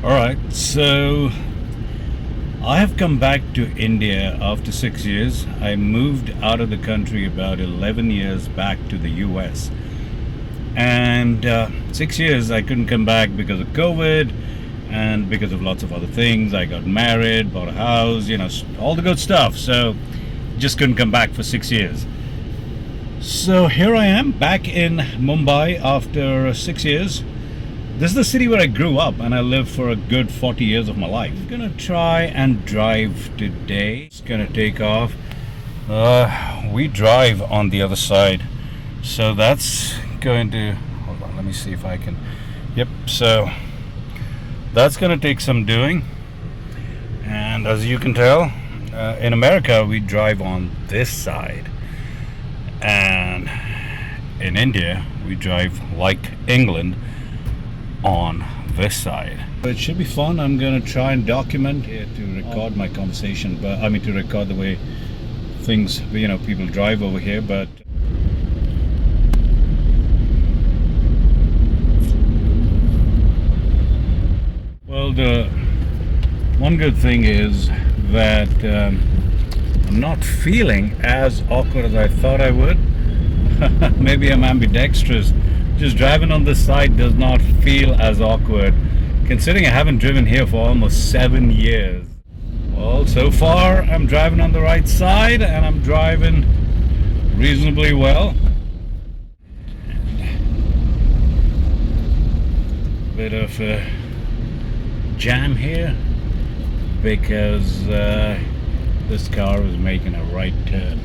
Alright, so I have come back to India after 6 years. I moved out of the country about 11 years back to the US. And 6 years I couldn't come back because of COVID and because of lots of other things. I got married, bought a house, all the good stuff. So just couldn't come back for 6 years. So here I am back in Mumbai after 6 years. This is the city where I grew up and I lived for a good 40 years of my life. I'm gonna try and drive today. It's gonna take off. We drive on the other side. So that's going to, hold on, let me see if I can. Yep, so that's gonna take some doing. And as you can tell, in America we drive on this side. And in India we drive like England on this side. It should be fun. I'm going to try and document it to record my conversation, but I mean to record the way things, people drive over here. But well, the one good thing is that I'm not feeling as awkward as I thought I would. Maybe I'm ambidextrous. Just driving on this side does not feel as awkward, considering I haven't driven here for almost 7 years. Well, so far I'm driving on the right side and I'm driving reasonably well. Bit of a jam here because this car was making a right turn.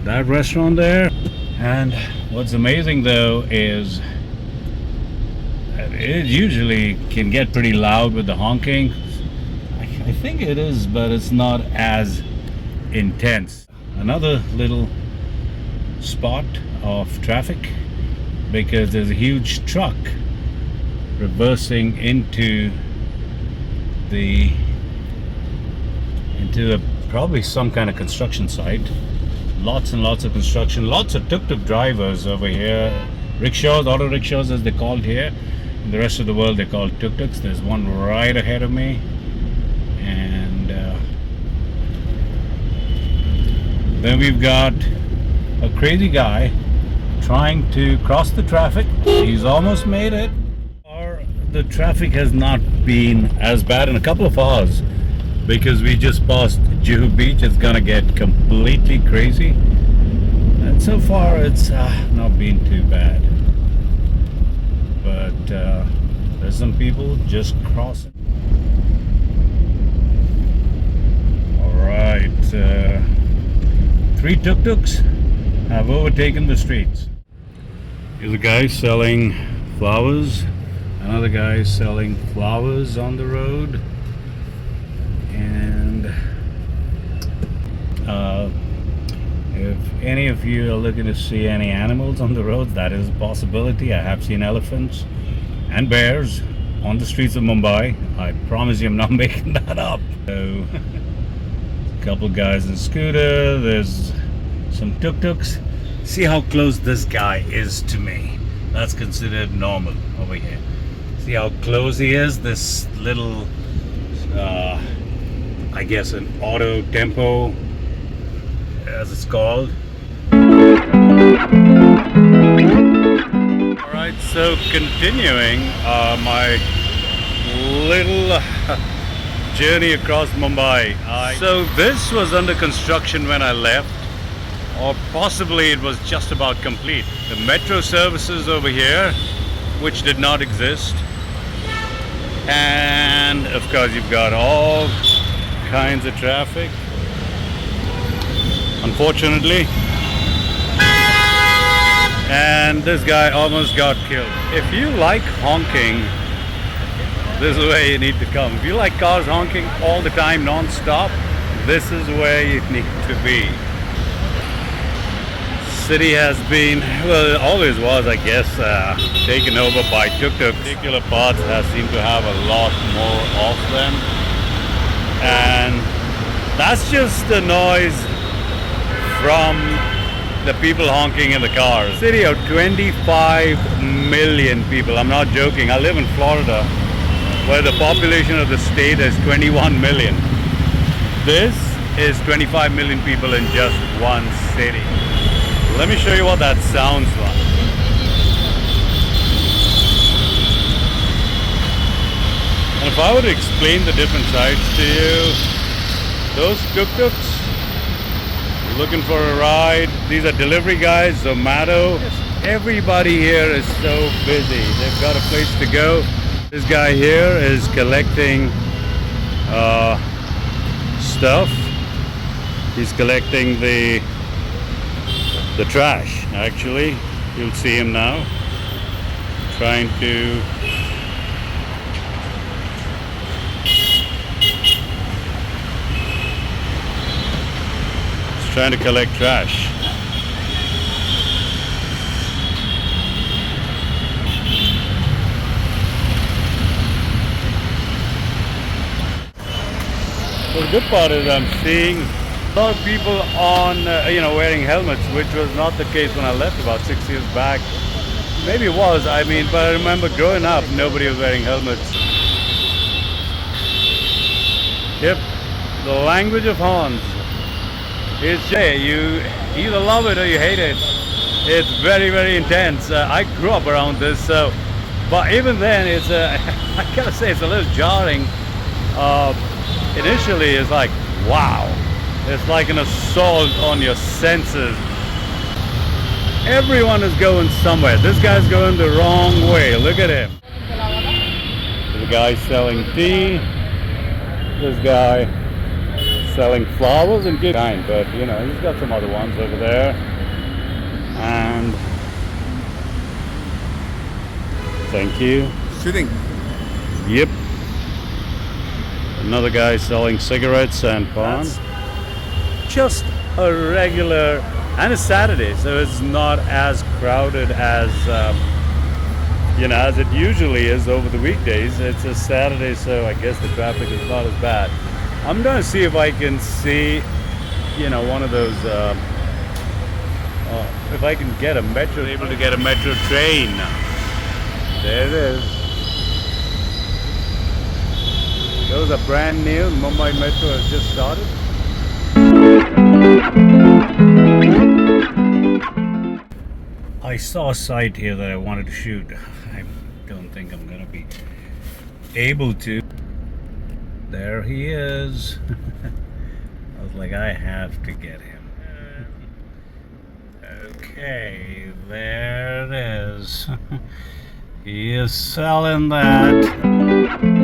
That restaurant there. And what's amazing though is it usually can get pretty loud with the honking. I think it is, but it's not as intense. Another little spot of traffic because there's a huge truck reversing into probably some kind of construction site. Lots and lots of construction, lots of tuk-tuk drivers over here. Rickshaws, auto rickshaws as they're called here. In the rest of the world they're called tuk-tuks. There's one right ahead of me. And then we've got a crazy guy trying to cross the traffic. He's almost made it. The traffic has not been as bad in a couple of hours because we just passed Juhu Beach. It's gonna get completely crazy, and so far it's not been too bad, but there's some people just crossing. Alright, 3 tuk-tuks have overtaken the streets. Here's a guy selling flowers, another guy selling flowers on the road. And if any of you are looking to see any animals on the roads, that is a possibility. I have seen elephants and bears on the streets of Mumbai. I promise you I'm not making that up. So, a couple guys in scooter, there's some tuk-tuks. See how close this guy is to me. That's considered normal over here. See how close he is? This little I guess an auto tempo, as it's called. Alright, so continuing my little journey across Mumbai. So this was under construction when I left, or possibly it was just about complete. The metro services over here, which did not exist. And of course you've got all kinds of traffic, unfortunately, and this guy almost got killed. If you like honking, this is where you need to come. If you like cars honking all the time non-stop, this is where you need to be. City has been, well, it always was, I guess, taken over by tuk-tuk. Particular parts seem to have a lot more of them, and that's just the noise from the people honking in the cars. City of 25 million people. I'm not joking. I live in Florida, where the population of the state is 21 million. This is 25 million people in just one city. Let me show you what that sounds like. And if I were to explain the different sides to you, those tuk-tuks, looking for a ride, these are delivery guys, Zomato. Everybody here is so busy. They've got a place to go. This guy here is collecting stuff. He's collecting the trash, actually. You'll see him now trying to collect trash. Well, the good part is I'm seeing a lot of people on, wearing helmets, which was not the case when I left about 6 years back. Maybe it was, but I remember growing up, nobody was wearing helmets. Yep, the language of horns. It's you either love it or you hate it. It's very, very intense. I grew up around this, but even then, it's I gotta say it's a little jarring. Initially, it's like, wow, it's like an assault on your senses. Everyone is going somewhere. This guy's going the wrong way. Look at him. The guy selling tea. This guy selling flowers and good kind, but he's got some other ones over there. And thank you. Shooting. Yep. Another guy selling cigarettes and pan. Just a regular, and it's Saturday, so it's not as crowded as as it usually is over the weekdays. It's a Saturday, so I guess the traffic is not as bad. I'm going to see if I can see, one of those, if I can get able to get a metro train. There it is. Those are brand new. Mumbai Metro has just started. I saw a site here that I wanted to shoot. I don't think I'm going to be able to. There he is. I was like, I have to get him. Okay, there it is. He is selling that.